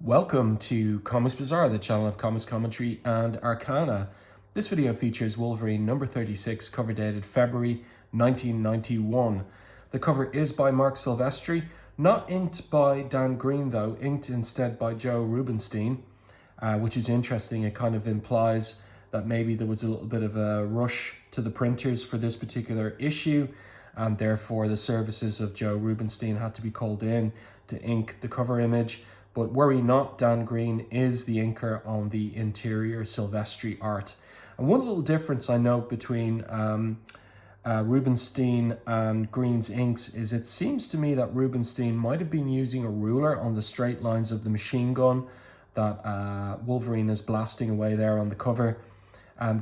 Welcome to Comics Bazaar, the channel of comics commentary and arcana. This video features Wolverine number 36, cover dated February 1991. The cover is by Marc Silvestri, not inked by Dan Green though, inked instead by Joe Rubinstein, which is interesting. It kind of implies that maybe there was a little bit of a rush to the printers for this particular issue, and therefore the services of Joe Rubinstein had to be called in to ink the cover image. But worry not, Dan Green is the inker on the interior Silvestri art. And one little difference I note between Rubinstein and Green's inks is it seems to me that Rubinstein might have been using a ruler on the straight lines of the machine gun that Wolverine is blasting away there on the cover.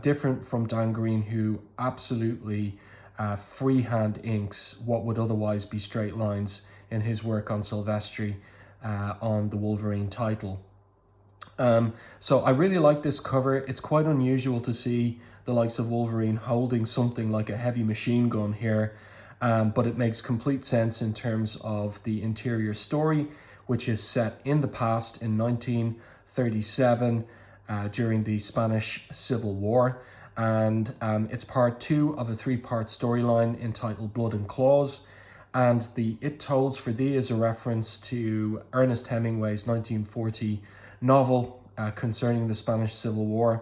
Different from Dan Green, who absolutely freehand inks what would otherwise be straight lines in his work on Silvestri. On the Wolverine title. So I really like this cover. It's quite unusual to see the likes of Wolverine holding something like a heavy machine gun here, but it makes complete sense in terms of the interior story, which is set in the past in 1937 during the Spanish Civil War. And it's part 2 of a 3-part storyline entitled Blood and Claws. And the It Tolls for Thee is a reference to Ernest Hemingway's 1940 novel concerning the Spanish Civil War,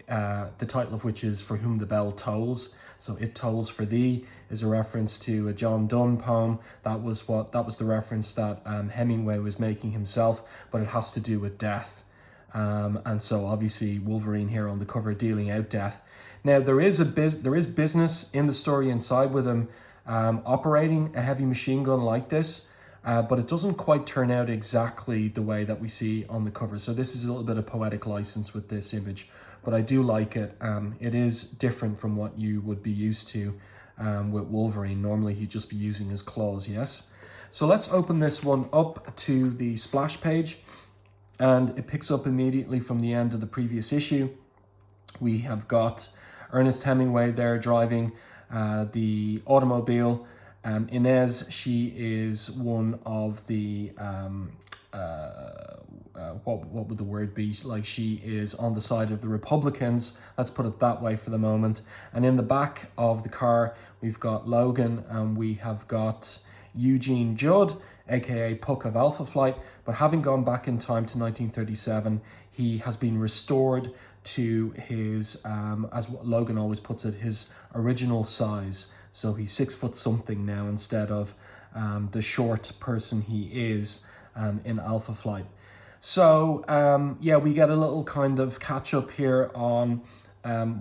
the title of which is For Whom the Bell Tolls. So It Tolls for Thee is a reference to a John Donne poem. That was the reference that Hemingway was making himself, but it has to do with death. And so obviously Wolverine here on the cover dealing out death. Now there is business in the story inside with him operating a heavy machine gun like this, but it doesn't quite turn out exactly the way that we see on the cover. So this is a little bit of poetic license with this image, but I do like it. It is different from what you would be used to with Wolverine. Normally he'd just be using his claws, yes? So let's open this one up to the splash page, and it picks up immediately from the end of the previous issue. We have got Ernest Hemingway there driving the automobile. Inez, she is one of the what would the word be, like she is on the side of the Republicans, let's put it that way for the moment. And in the back of the car we've got Logan, and we have got Eugene Judd, aka Puck of Alpha Flight, but having gone back in time to 1937, he has been restored to his, as Logan always puts it, his original size. So he's 6 foot something now instead of the short person he is in Alpha Flight. So yeah, we get a little kind of catch up here on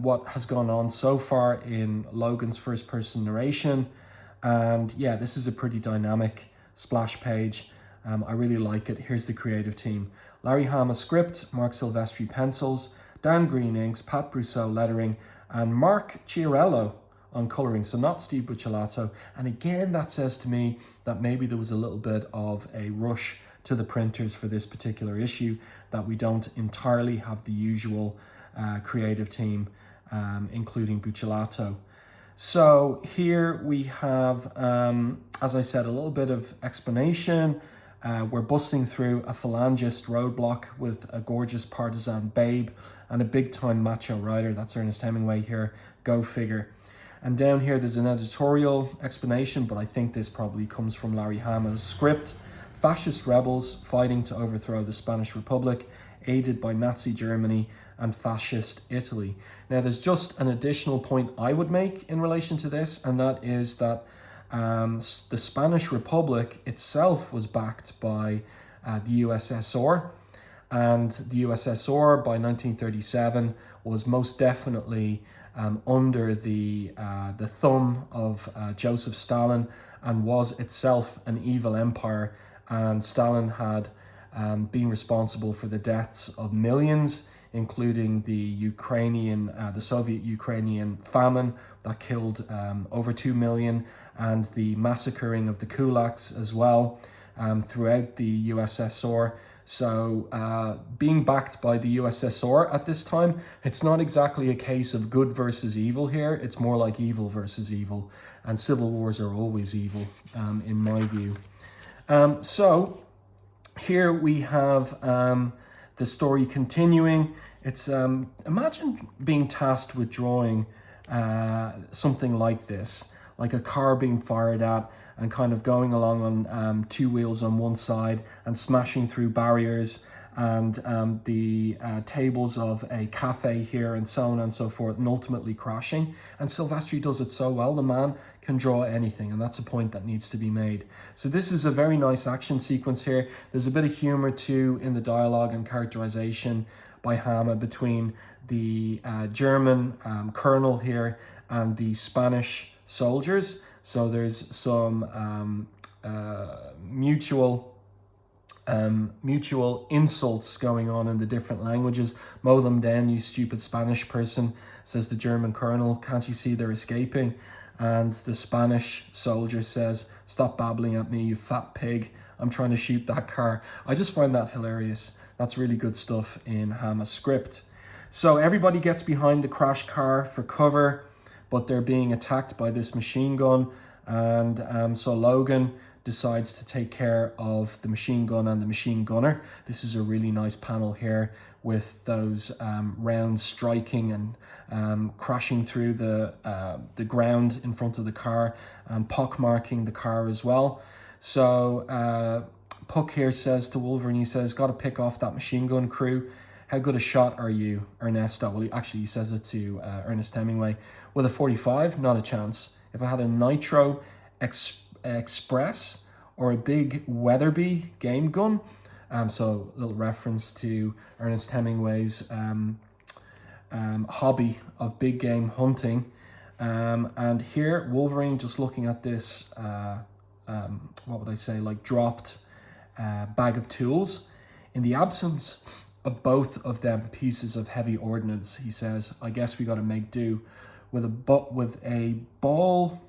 what has gone on so far in Logan's first person narration. And yeah, this is a pretty dynamic splash page. I really like it. Here's the creative team. Larry Hama script, Marc Silvestri pencils, Dan Green inks, Pat Brousseau lettering, and Mark Chiarello on colouring, so not Steve Buccellato. And again, that says to me that maybe there was a little bit of a rush to the printers for this particular issue, that we don't entirely have the usual creative team, including Buccellato. So here we have, as I said, a little bit of explanation. We're busting through a phalangist roadblock with a gorgeous partisan babe and a big-time macho rider. That's Ernest Hemingway here, go figure. And down here there's an editorial explanation, but I think this probably comes from Larry Hama's script. Fascist rebels fighting to overthrow the Spanish Republic, aided by Nazi Germany and fascist Italy. Now there's just an additional point I would make in relation to this, and that is that the Spanish Republic itself was backed by the USSR, and the USSR by 1937 was most definitely under the thumb of Joseph Stalin, and was itself an evil empire. And Stalin had been responsible for the deaths of millions, including the Soviet Ukrainian famine that killed over 2 million, and the massacring of the kulaks as well throughout the USSR. So being backed by the USSR at this time, it's not exactly a case of good versus evil here. It's more like evil versus evil, and civil wars are always evil in my view. So Here we have the story continuing. It's imagine being tasked with drawing something like this, like a car being fired at and kind of going along on two wheels on one side and smashing through barriers, and the tables of a cafe here, and so on and so forth, and ultimately crashing. And Silvestri does it so well. The man can draw anything, and that's a point that needs to be made. So this is a very nice action sequence here. There's a bit of humor too in the dialogue and characterization by Hama between the German colonel here and the Spanish soldiers. So there's some mutual insults going on in the different languages. Mow them down, you stupid Spanish person, says the German colonel. Can't you see they're escaping? And the Spanish soldier says, stop babbling at me, you fat pig. I'm trying to shoot that car. I just find that hilarious. That's really good stuff in Hama's script. So everybody gets behind the crash car for cover, but they're being attacked by this machine gun. And so Logan decides to take care of the machine gun and the machine gunner. This is a really nice panel here with those rounds striking and crashing through the ground in front of the car and pockmarking the car as well. So Puck here says to Wolverine, he says, got to pick off that machine gun crew. How good a shot are you, Ernesto? Well, he says it to Ernest Hemingway. With a 45, not a chance. If I had a Nitro Express or a big Weatherby game gun, so a little reference to Ernest Hemingway's hobby of big game hunting. And here, Wolverine just looking at this, what would I say, like dropped bag of tools. In the absence of both of them pieces of heavy ordnance, he says, I guess we got to make do with a ball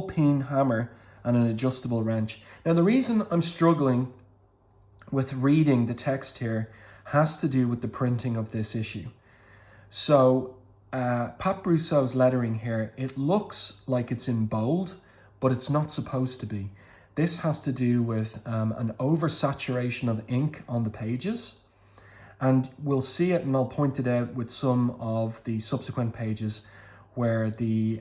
peen hammer and an adjustable wrench. Now, the reason I'm struggling with reading the text here has to do with the printing of this issue. So Pat Brousseau's lettering here, it looks like it's in bold, but it's not supposed to be. This has to do with an oversaturation of ink on the pages. And we'll see it, and I'll point it out with some of the subsequent pages where the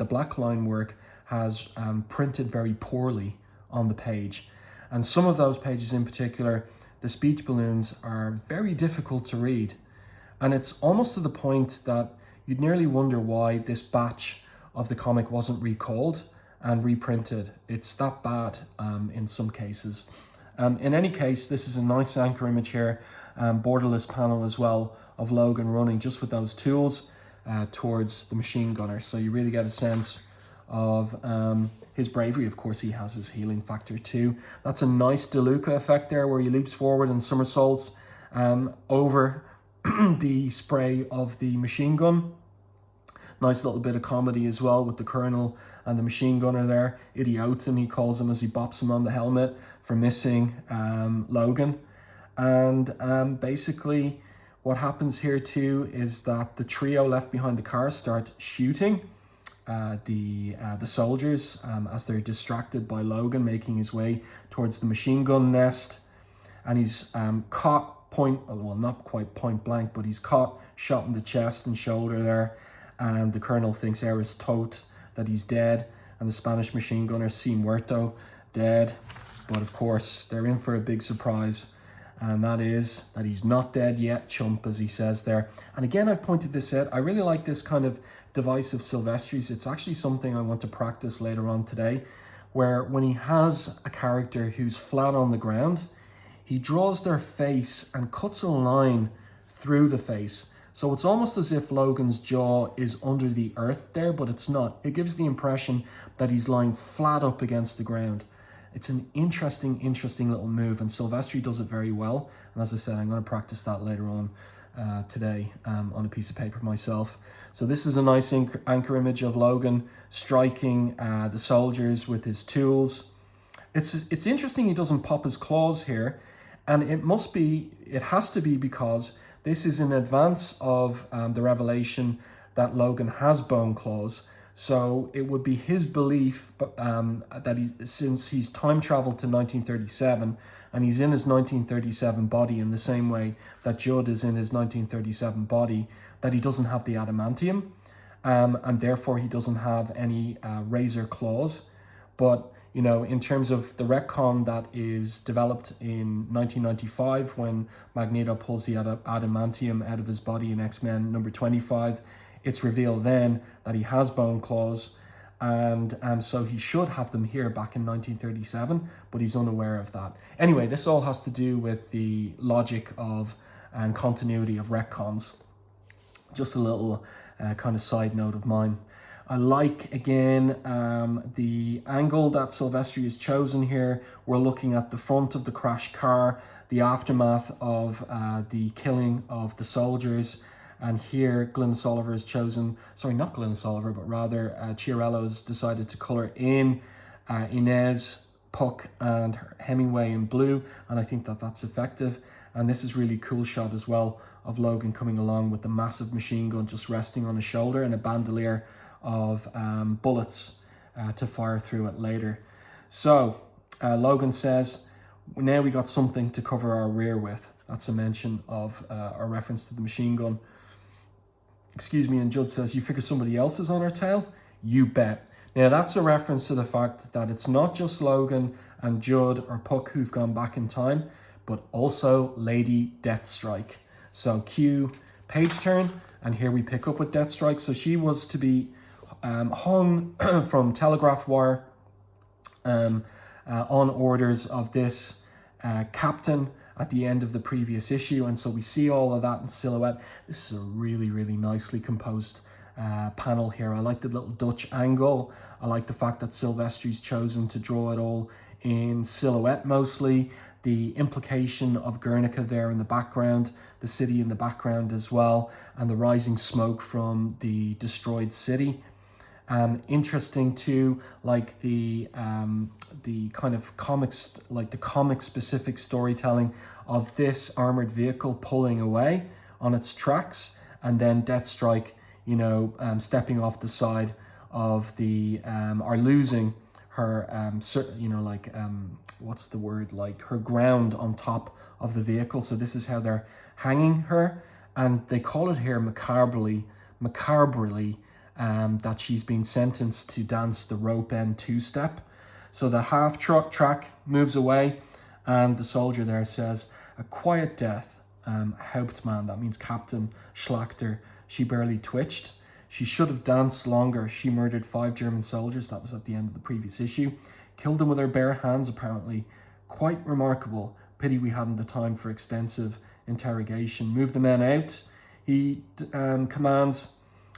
black line work has printed very poorly on the page. And some of those pages in particular, the speech balloons are very difficult to read. And it's almost to the point that you'd nearly wonder why this batch of the comic wasn't recalled and reprinted. It's that bad in some cases. In any case, this is a nice anchor image here, borderless panel as well, of Logan running just with those tools towards the machine gunner. So you really get a sense of his bravery. Of course, he has his healing factor too. That's a nice DeLuca effect there, where he leaps forward and somersaults over the spray of the machine gun. Nice little bit of comedy as well with the colonel and the machine gunner there. Idiotum, he calls him as he bops him on the helmet for missing Logan. And basically what happens here too is that the trio left behind the car start shooting the soldiers as they're distracted by Logan making his way towards the machine gun nest. And he's caught not quite point blank, but he's caught, shot in the chest and shoulder there. And the colonel thinks Eris tot that he's dead, and the Spanish machine gunner, Si Muerto, dead. But of course, they're in for a big surprise, and that is that he's not dead yet, chump, as he says there. And again, I've pointed this out. I really like this kind of device of Silvestri's. It's actually something I want to practice later on today, where when he has a character who's flat on the ground, he draws their face and cuts a line through the face. So it's almost as if Logan's jaw is under the earth there, but it's not. It gives the impression that he's lying flat up against the ground. It's an interesting little move, and Silvestri does it very well. And as I said, I'm going to practice that later on today on a piece of paper myself. So this is a nice anchor image of Logan striking the soldiers with his tools. It's interesting he doesn't pop his claws here, and it has to be because this is in advance of the revelation that Logan has bone claws. So it would be his belief that since he's time traveled to 1937 and he's in his 1937 body in the same way that Judd is in his 1937 body, that he doesn't have the adamantium, and therefore he doesn't have any razor claws. But in terms of the retcon that is developed in 1995 when Magneto pulls the adamantium out of his body in X-Men number 25, it's revealed then that he has bone claws, and so he should have them here back in 1937, but he's unaware of that. Anyway, this all has to do with the logic of and continuity of retcons. Just a little kind of side note of mine. I like, again, the angle that Silvestri has chosen here. We're looking at the front of the crashed car, the aftermath of the killing of the soldiers. And here, Glynis Oliver has chosen, sorry, not Glynis Oliver, but rather Chiarello has decided to colour in Inez, Puck and Hemingway in blue. And I think that that's effective. And this is really cool shot as well of Logan coming along with the massive machine gun just resting on his shoulder and a bandolier of bullets to fire through it later. So Logan says, now we got something to cover our rear with. That's a mention of a reference to the machine gun. Excuse me, and Judd says, you figure somebody else is on our tail? You bet. Now that's a reference to the fact that it's not just Logan and Judd or Puck who've gone back in time, but also Lady Deathstrike. So cue page turn, and here we pick up with Deathstrike. So she was to be hung from telegraph wire on orders of this captain at the end of the previous issue, and so we see all of that in silhouette. This is a really, really nicely composed panel here. I like the little Dutch angle. I like the fact that Silvestri's chosen to draw it all in silhouette mostly. The implication of Guernica there in the background, the city in the background as well, and the rising smoke from the destroyed city. Interesting too, like the kind of comics, like the comic specific storytelling of this armored vehicle pulling away on its tracks, and then Deathstrike, stepping off the side of the or losing her what's the word, like her ground on top of the vehicle. So this is how they're hanging her, and they call it here macabrely that she's been sentenced to dance the rope end two-step. So the half track moves away, and the soldier there says, a quiet death, Hauptmann, that means Captain Schlachter. She barely twitched. She should have danced longer. She murdered 5 German soldiers. That was at the end of the previous issue. Killed them with her bare hands, apparently. Quite remarkable. Pity we hadn't the time for extensive interrogation. Move the men out, he commands,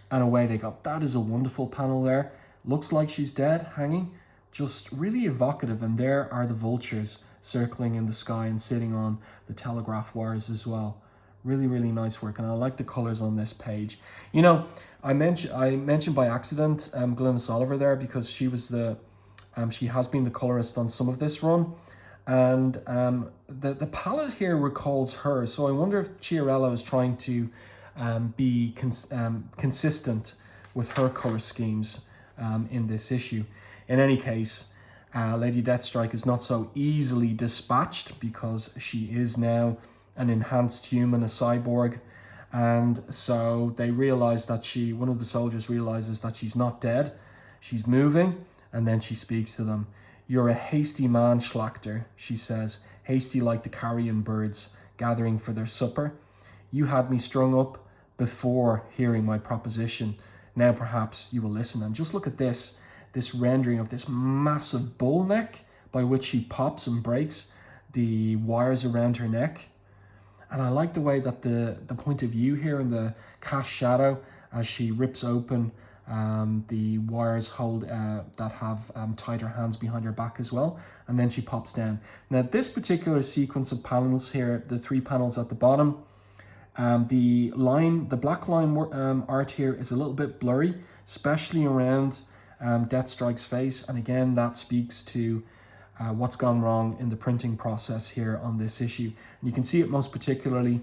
and away they go. That is a wonderful panel there. Looks like she's dead, hanging. Just really evocative. And there are the vultures circling in the sky and sitting on the telegraph wires as well. Really, really nice work. And I like the colors on this page. I mentioned by accident Glynis Oliver there, because she was she has been the colorist on some of this run. And the palette here recalls her. So I wonder if Chiarello is trying to be consistent with her color schemes in this issue. In any case, Lady Deathstrike is not so easily dispatched, because she is now an enhanced human, a cyborg. And so they realize that one of the soldiers realizes that she's not dead. She's moving, and then she speaks to them. You're a hasty man, Schlachter, she says, hasty like the carrion birds gathering for their supper. You had me strung up before hearing my proposition. Now perhaps you will listen. And just look at this rendering of this massive bull neck by which she pops and breaks the wires around her neck. And I like the way that the point of view here in the cast shadow as she rips open the wires that have tied her hands behind her back as well, and then she pops down. Now this particular sequence of panels here, the 3 panels at the bottom, the black line art here is a little bit blurry, especially around Deathstrike's face, and again that speaks to what's gone wrong in the printing process here on this issue. And you can see it most particularly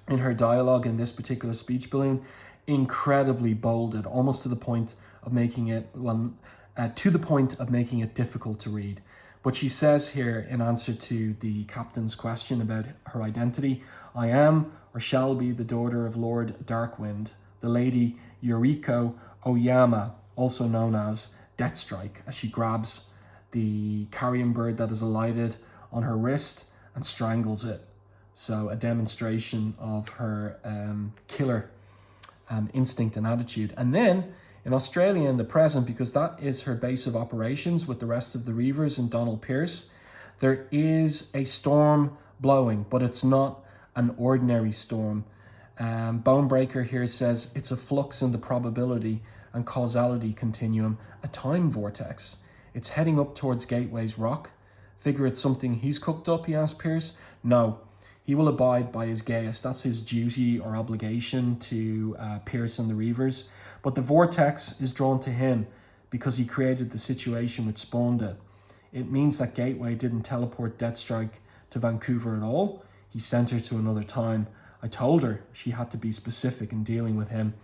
in her dialogue in this particular speech balloon, incredibly bolded, almost to the point of making it, to the point of making it difficult to read. But she says here, in answer to the captain's question about her identity, I am or shall be the daughter of Lord Darkwind, the Lady Yuriko Oyama, also known as Deathstrike, as she grabs the carrion bird that is alighted on her wrist and strangles it. So a demonstration of her killer instinct and attitude. And then in Australia in the present, because that is her base of operations with the rest of the Reavers and Donald Pierce, there is a storm blowing, but it's not an ordinary storm. Bonebreaker here says it's a flux in the probability and causality continuum, a time vortex. It's heading up towards Gateway's rock. Figure it's something he's cooked up, he asked Pierce. No, he will abide by his geas. That's his duty or obligation to Pierce and the Reavers. But the vortex is drawn to him because he created the situation which spawned it. It means that Gateway didn't teleport Deathstrike to Vancouver at all. He sent her to another time. I told her she had to be specific in dealing with him.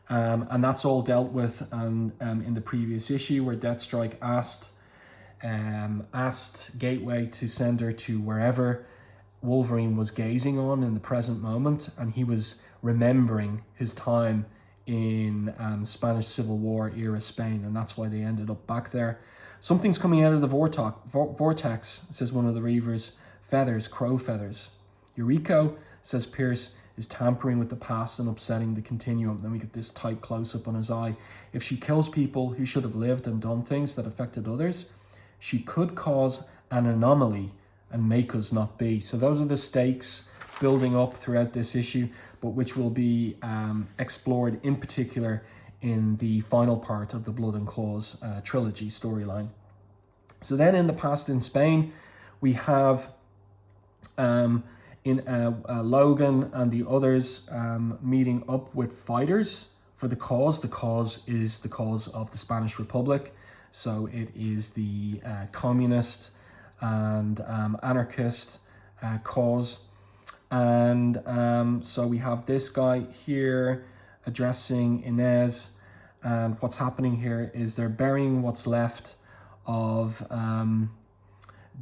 And that's all dealt with in the previous issue, where Deathstrike asked Gateway to send her to wherever Wolverine was gazing on in the present moment, and he was remembering his time in Spanish Civil War era Spain, and that's why they ended up back there. Something's coming out of the vortex, says one of the Reavers. Feathers, crow feathers. Yuriko, says Pierce, is tampering with the past and upsetting the continuum. Then we get this tight close-up on his eye. If she kills people who should have lived and done things that affected others, she could cause an anomaly and make us not be. So those are the stakes building up throughout this issue, but which will be explored in particular in the final part of the Blood and Claws trilogy storyline. So then in the past in Spain, we have Logan and the others meeting up with fighters for the cause. The cause is the cause of the Spanish Republic. So it is the communist and anarchist cause. And so we have this guy here addressing Inez, and what's happening here is they're burying what's left of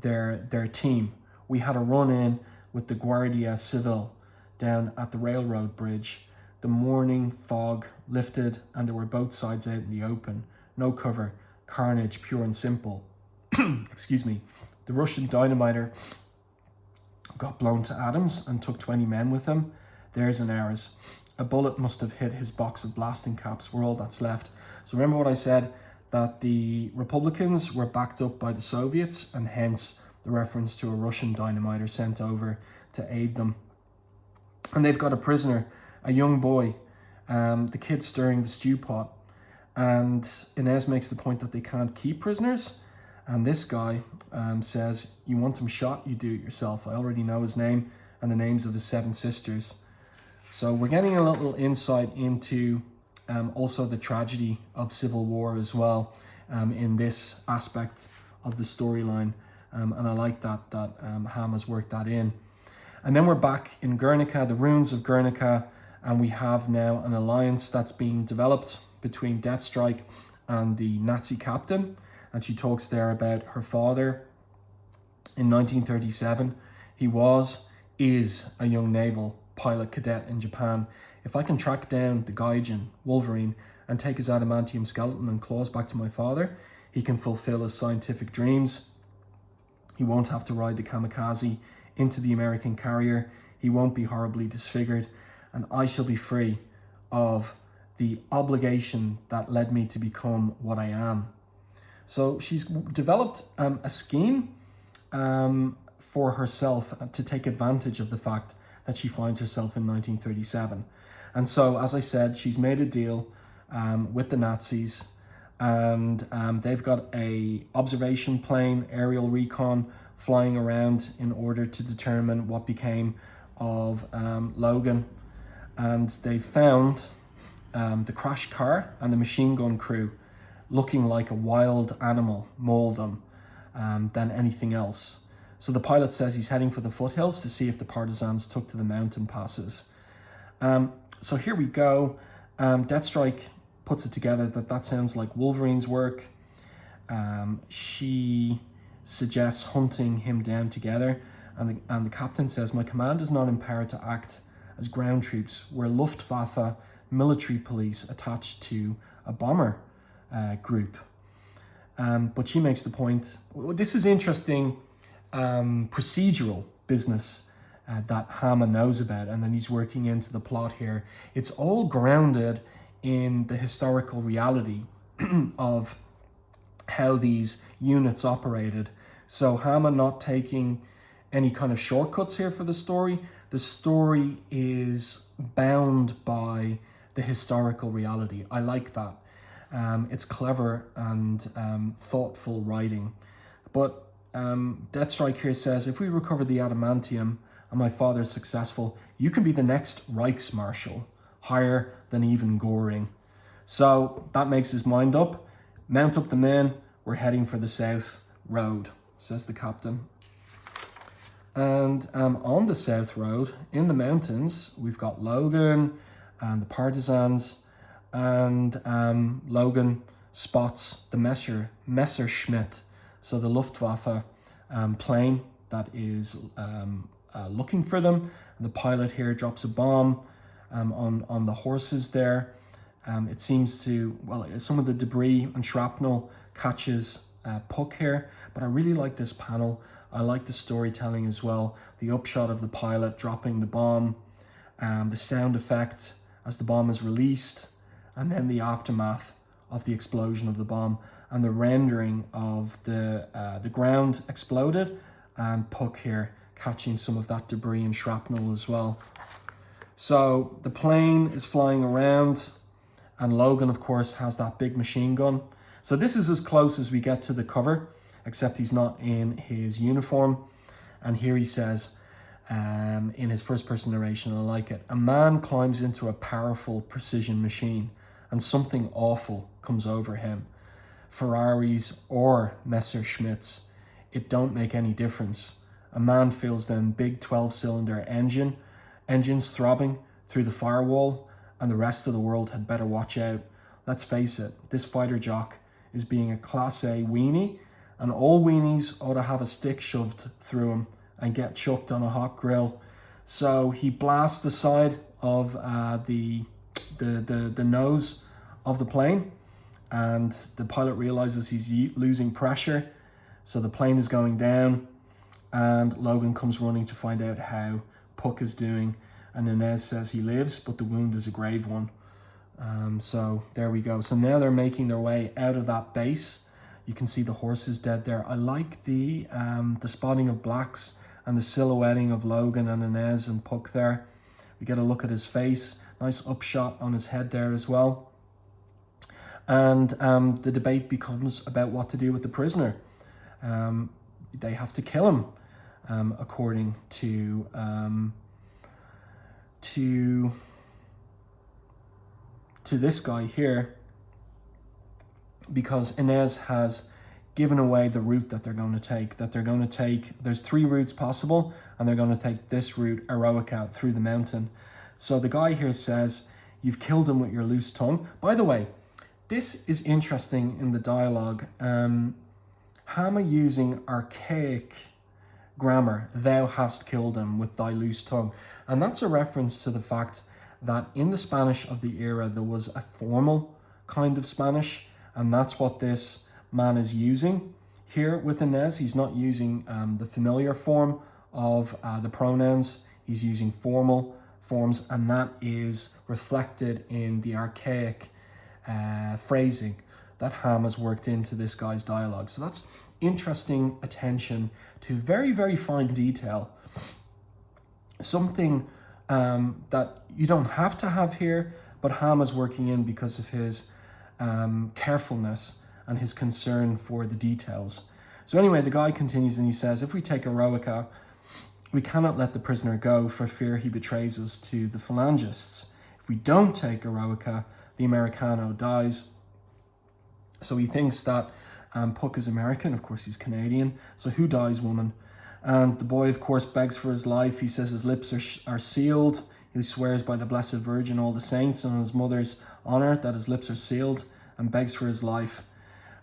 their team. We had a run-in with the Guardia Civil down at the railroad bridge. The morning fog lifted and there were both sides out in the open. No cover, carnage, pure and simple. Excuse me. The Russian dynamiter got blown to atoms and took 20 men with him. Theirs and ours. A bullet must have hit his box of blasting caps. We're all that's left. So remember what I said, that the Republicans were backed up by the Soviets, and hence the reference to a Russian dynamiter sent over to aid them. And they've got a prisoner, a young boy, the kid stirring the stew pot. And Inez makes the point that they can't keep prisoners. And this guy says, you want him shot, you do it yourself. I already know his name and the names of his 7 sisters. So we're getting a little insight into also the tragedy of Civil War as well in this aspect of the storyline. And I like that Hama's worked that in. And then we're back in Guernica, the ruins of Guernica, and we have now an alliance that's being developed between Deathstrike and the Nazi captain. And she talks there about her father in 1937. He is a young naval pilot cadet in Japan. If I can track down the Gaijin, Wolverine, and take his adamantium skeleton and claws back to my father, he can fulfill his scientific dreams. He won't have to ride the kamikaze into the American carrier. He won't be horribly disfigured. And I shall be free of the obligation that led me to become what I am. So she's developed a scheme for herself to take advantage of the fact that she finds herself in 1937. And so, as I said, she's made a deal with the Nazis, and they've got a observation plane, aerial recon, flying around in order to determine what became of Logan. And they found the crash car and the machine gun crew looking like a wild animal more than anything else. So the pilot says he's heading for the foothills to see if the partisans took to the mountain passes. So here we go. Deathstrike puts it together that sounds like Wolverine's work. She suggests hunting him down together, and the captain says, "My command is not empowered to act as ground troops. We're Luftwaffe military police attached to a bomber group." But she makes the point, this is interesting procedural business that Hama knows about, and then he's working into the plot here. It's all grounded in the historical reality of how these units operated. So Hama not taking any kind of shortcuts here for the story. The story is bound by the historical reality. I like that. It's clever and thoughtful writing. But Deathstrike here says, "If we recover the adamantium and my father is successful, you can be the next Reichsmarshal, higher than even Goring." So that makes his mind up. Mount up the men, we're heading for the South Road, says the captain. And on the South Road, in the mountains, we've got Logan and the partisans, and Logan spots the Messerschmitt, so the Luftwaffe plane that is looking for them. And the pilot here drops a bomb on the horses there. It seems to, well, some of the debris and shrapnel catches Puck here, but I really like this panel. I like the storytelling as well. The upshot of the pilot dropping the bomb, the sound effect as the bomb is released, and then the aftermath of the explosion of the bomb, and the rendering of the ground exploded, and Puck here catching some of that debris and shrapnel as well. So the plane is flying around, and Logan, of course, has that big machine gun. So this is as close as we get to the cover, except he's not in his uniform. And here he says, in his first person narration, I like it, "A man climbs into a powerful precision machine and something awful comes over him. Ferraris or Messerschmitts, it don't make any difference. A man feels them big 12-cylinder engines throbbing through the firewall, and the rest of the world had better watch out. Let's face it, this fighter jock is being a Class A weenie, and all weenies ought to have a stick shoved through him and get chucked on a hot grill." So he blasts the side of the nose of the plane, and the pilot realizes he's losing pressure, so the plane is going down, and Logan comes running to find out how Puck is doing, and Inez says he lives, but the wound is a grave one. So there we go. So now they're making their way out of that base. You can see the horses dead there. I like the spotting of blacks and the silhouetting of Logan and Inez and Puck there. We get a look at his face. Nice upshot on his head there as well. And the debate becomes about what to do with the prisoner. They have to kill him, according to this guy here, because Inez has given away the route that they're going to take. There's 3 routes possible, and they're going to take this route, Eroica, through the mountain. So the guy here says, "You've killed him with your loose tongue." By the way, this is interesting in the dialogue. Hama using archaic grammar, "Thou hast killed him with thy loose tongue." And that's a reference to the fact that in the Spanish of the era, there was a formal kind of Spanish, and that's what this man is using. Here with Inez, he's not using the familiar form of the pronouns. He's using formal forms, and that is reflected in the archaic phrasing that Hama's worked into this guy's dialogue. So that's interesting attention to very, very fine detail. Something that you don't have to have here, but Hama's working in because of his carefulness and his concern for the details. So anyway, the guy continues and he says, "If we take Eroica, we cannot let the prisoner go for fear he betrays us to the phalangists. If we don't take Eroica, the Americano dies." So he thinks that Puck is American. Of course, he's Canadian. So who dies, woman? And the boy, of course, begs for his life. He says his lips are sealed. who swears by the Blessed Virgin, all the saints, and his mother's honour that his lips are sealed, and begs for his life.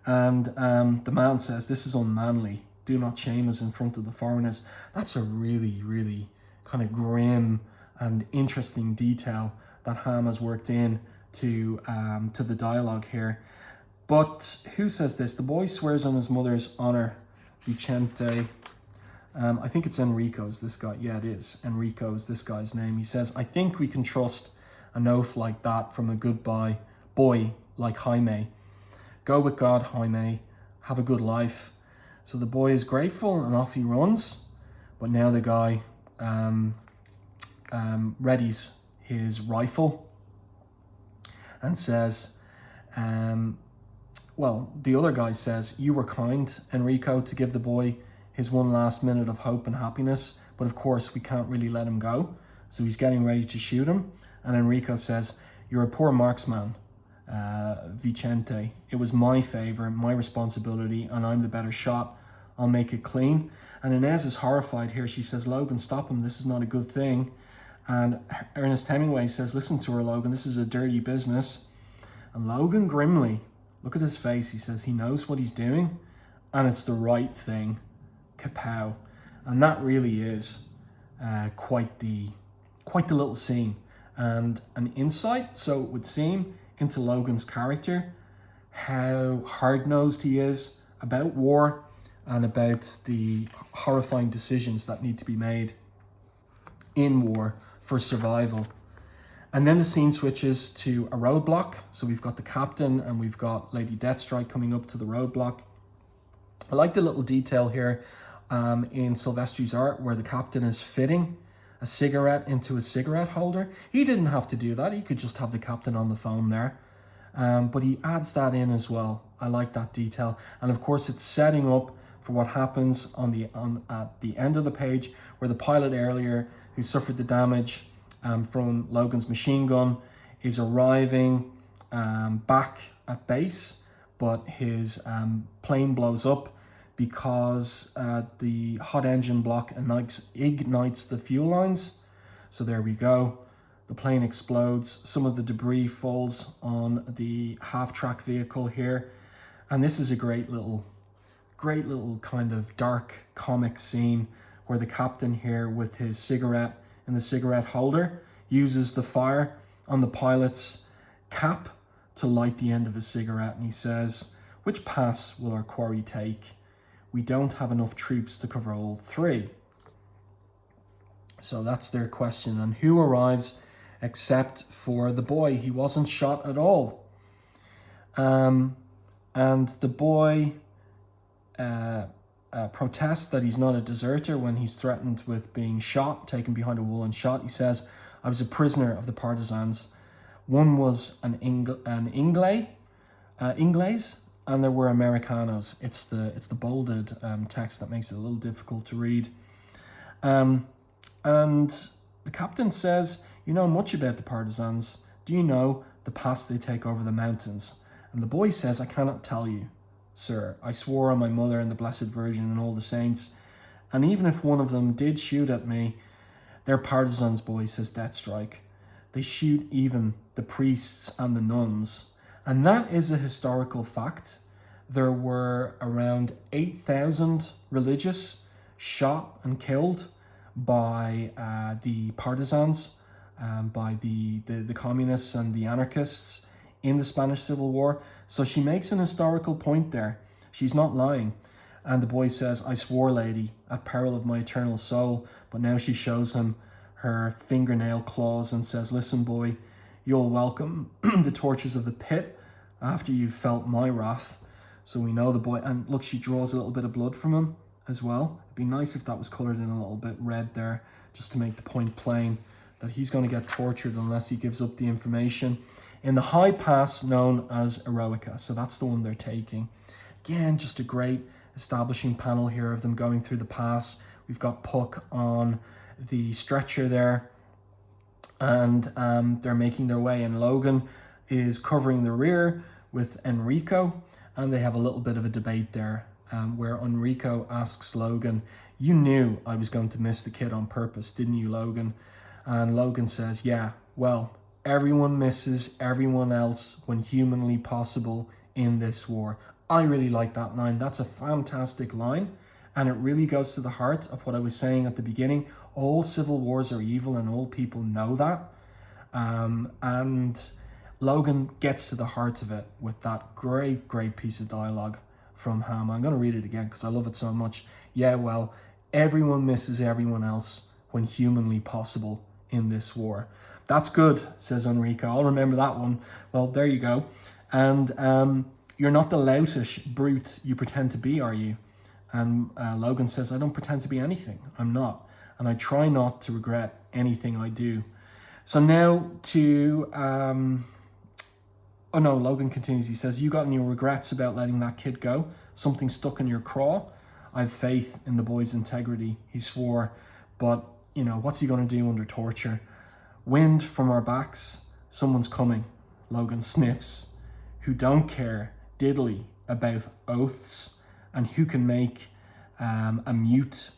And the man says, this is unmanly. Do not shame us in front of the foreigners. That's a really, really kind of grim and interesting detail that Hama's worked in to the dialogue here. But who says this? The boy swears on his mother's honour, Vicente. I think it's Enrico's, this guy. Yeah, it is. Enrico's this guy's name. He says, I think we can trust an oath like that from a good boy like Jaime. Go with God, Jaime. Have a good life. So the boy is grateful and off he runs. But now the guy readies his rifle and says, well, the other guy says, you were kind, Enrico, to give the boy his one last minute of hope and happiness. But of course, we can't really let him go. So he's getting ready to shoot him. And Enrico says, you're a poor marksman, Vicente. It was my favor, my responsibility, and I'm the better shot. I'll make it clean. And Inez is horrified here. She says, Logan, stop him. This is not a good thing. And Ernest Hemingway says, listen to her, Logan. This is a dirty business. And Logan grimly, look at his face. He says he knows what he's doing and it's the right thing. Kapow. And that really is quite the little scene and an insight, so it would seem, into Logan's character, how hard-nosed he is about war and about the horrifying decisions that need to be made in war for survival. And then the scene switches to a roadblock. So we've got the captain and we've got Lady Deathstrike coming up to the roadblock. I like the little detail here in Silvestri's art where the captain is fitting a cigarette into a cigarette holder. He didn't have to do that. He could just have the captain on the phone there. But he adds that in as well. I like that detail. And of course, it's setting up for what happens at the end of the page, where the pilot earlier, who suffered the damage from Logan's machine gun, is arriving back at base, but his plane blows up because the hot engine block ignites the fuel lines. So there we go. The plane explodes. Some of the debris falls on the half-track vehicle here. And this is a great little kind of dark comic scene where the captain here with his cigarette in the cigarette holder uses the fire on the pilot's cap to light the end of his cigarette. And he says, which pass will our quarry take? We don't have enough troops to cover all three. So that's their question. And who arrives except for the boy? He wasn't shot at all. And the boy protests that he's not a deserter when he's threatened with being shot, taken behind a wall and shot. He says, I was a prisoner of the partisans. One was an Ingles, and there were Americanos. It's the bolded text that makes it a little difficult to read. And the captain says, you know much about the partisans. Do you know the pass they take over the mountains? And the boy says, I cannot tell you, sir. I swore on my mother and the Blessed Virgin and all the saints. And even if one of them did shoot at me, they're partisans, boy, says Deathstrike. They shoot even the priests and the nuns. And that is a historical fact. There were around 8,000 religious shot and killed by the partisans, by the communists and the anarchists in the Spanish Civil War. So she makes an historical point there. She's not lying. And the boy says, I swore, lady, at peril of my eternal soul. But now she shows him her fingernail claws and says, listen, boy, you'll welcome the tortures of the pit after you've felt my wrath. So we know the boy, and look, she draws a little bit of blood from him as well. It'd be nice if that was colored in a little bit red there, just to make the point plain that he's going to get tortured unless he gives up the information in the high pass known as Eroica. So that's the one they're taking. Again, just a great establishing panel here of them going through the pass. We've got Puck on the stretcher there, and they're making their way, and Logan is covering the rear with Enrico, and they have a little bit of a debate there where Enrico asks Logan, you knew I was going to miss the kid on purpose, didn't you, Logan? And Logan says, yeah, well, everyone misses everyone else when humanly possible in this war. I really like that line. That's a fantastic line. And it really goes to the heart of what I was saying at the beginning. All civil wars are evil and all people know that. And Logan gets to the heart of it with that great piece of dialogue from Hama. I'm going to read it again because I love it so much. Yeah, well, everyone misses everyone else when humanly possible in this war. That's good, says Enrico. I'll remember that one. Well, there you go. And you're not the loutish brute you pretend to be, are you? And Logan says, I don't pretend to be anything. I'm not. And I try not to regret anything I do. So now to... Oh no, Logan continues. He says, you got any regrets about letting that kid go? Something stuck in your craw? I have faith in the boy's integrity, he swore. But, you know, what's he going to do under torture? Wind from our backs. Someone's coming. Logan sniffs. Who don't care diddly about oaths, and who can make a mute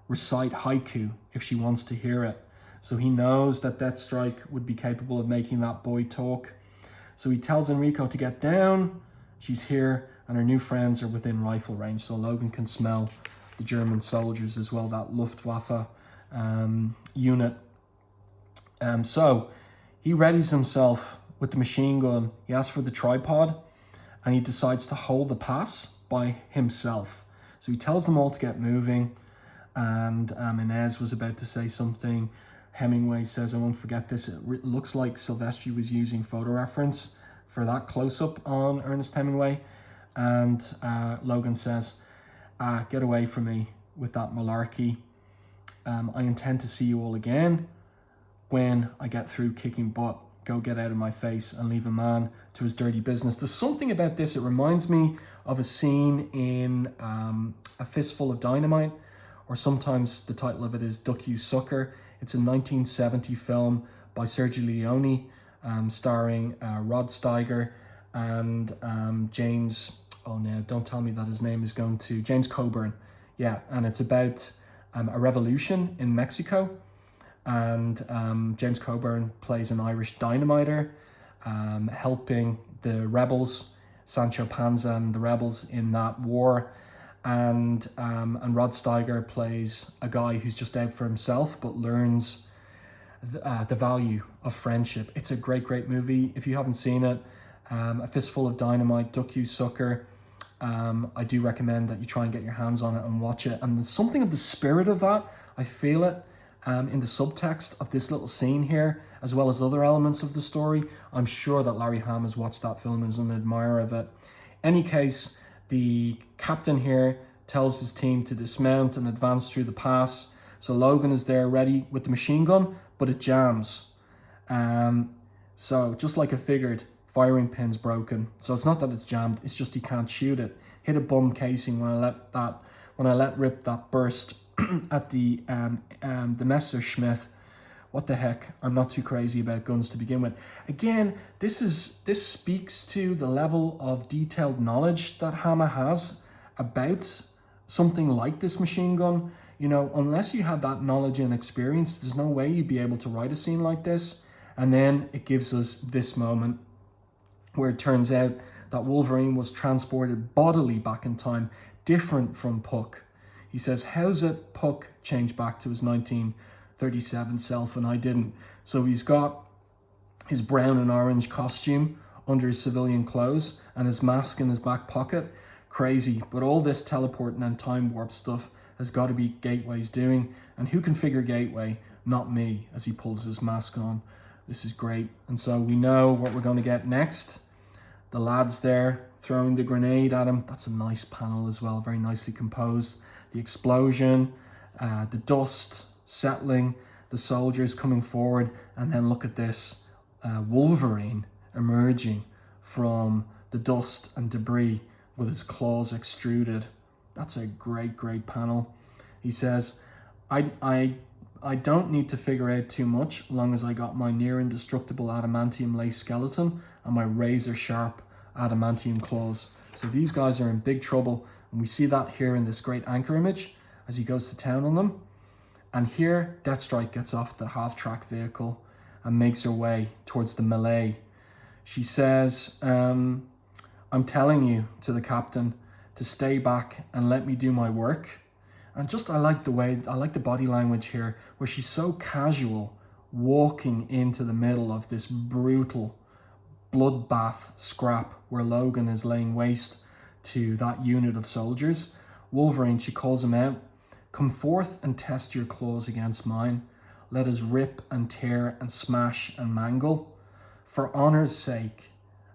recite haiku if she wants to hear it. So he knows that Deathstrike would be capable of making that boy talk. So he tells Enrico to get down. She's here, and her new friends are within rifle range. So Logan can smell the German soldiers as well, that Luftwaffe unit. So he readies himself with the machine gun. He asks for the tripod, and he decides to hold the pass by himself. So he tells them all to get moving, and Inez was about to say something. Hemingway says, I won't forget this. It looks like Silvestri was using photo reference for that close-up on Ernest Hemingway. And Logan says, get away from me with that malarkey. I intend to see you all again when I get through kicking butt. Go get out of my face and leave a man to his dirty business. There's something about this. It reminds me of a scene in A Fistful of Dynamite, or sometimes the title of it is Duck You Sucker. It's a 1970 film by Sergio Leone, starring Rod Steiger and James, oh no, don't tell me that his name is going to, James Coburn. Yeah, and it's about a revolution in Mexico. And James Coburn plays an Irish dynamiter, helping the rebels, Sancho Panza and the rebels in that war. And Rod Steiger plays a guy who's just out for himself, but learns the value of friendship. It's a great movie. If you haven't seen it, A Fistful of Dynamite, Duck You Sucker, I do recommend that you try and get your hands on it and watch it. And there's something of the spirit of that, I feel it, in the subtext of this little scene here, as well as other elements of the story. I'm sure that Larry Hama has watched that film and is an admirer of it. Any case, the captain here tells his team to dismount and advance through the pass. So Logan is there ready with the machine gun, but it jams. So just like I figured, firing pin's broken. So it's not that it's jammed, it's just he can't shoot it. Hit a bum casing when I let rip that burst at the Messerschmitt. What the heck? I'm not too crazy about guns to begin with. Again, this speaks to the level of detailed knowledge that Hama has about something like this machine gun. You know, unless you had that knowledge and experience, there's no way you'd be able to write a scene like this. And then it gives us this moment where it turns out that Wolverine was transported bodily back in time, different from Puck. He says, how's it Puck changed back to his 1937 self and I didn't? So he's got his brown and orange costume under his civilian clothes and his mask in his back pocket. Crazy, but all this teleporting and time warp stuff has got to be Gateway's doing. And who can figure Gateway? Not me, as he pulls his mask on. This is great. And so we know what we're going to get next. The lad's there throwing the grenade at him. That's a nice panel as well, very nicely composed. The explosion, the dust settling, the soldiers coming forward, and then look at this, Wolverine emerging from the dust and debris with his claws extruded. That's a great panel. He says, I don't need to figure out too much, long as I got my near indestructible adamantium lace skeleton and my razor sharp adamantium claws. So these guys are in big trouble, and we see that here in this great anchor image as he goes to town on them. And here, Deathstrike gets off the half-track vehicle and makes her way towards the melee. She says, I'm telling you, to the captain, to stay back and let me do my work. And just, I like the body language here, where she's so casual, walking into the middle of this brutal bloodbath scrap where Logan is laying waste to that unit of soldiers. Wolverine, she calls him out. Come forth and test your claws against mine. Let us rip and tear and smash and mangle. For honor's sake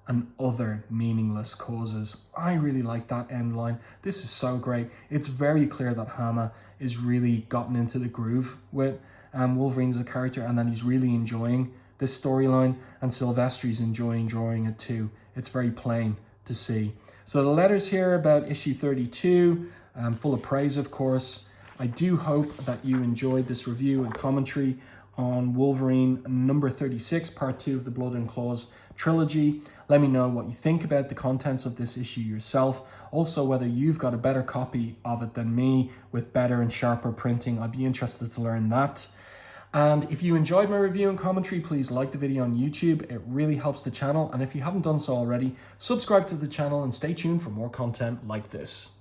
and other meaningless causes. I really like that end line. This is so great. It's very clear that Hama is really gotten into the groove with Wolverine as a character, and that he's really enjoying this storyline, and Silvestri's enjoying drawing it too. It's very plain to see. So the letters here about issue 32, full of praise, of course. I do hope that you enjoyed this review and commentary on Wolverine number 36, part 2 of the Blood and Claws trilogy. Let me know what you think about the contents of this issue yourself. Also, whether you've got a better copy of it than me with better and sharper printing. I'd be interested to learn that. And if you enjoyed my review and commentary, please like the video on YouTube. It really helps the channel. And if you haven't done so already, subscribe to the channel and stay tuned for more content like this.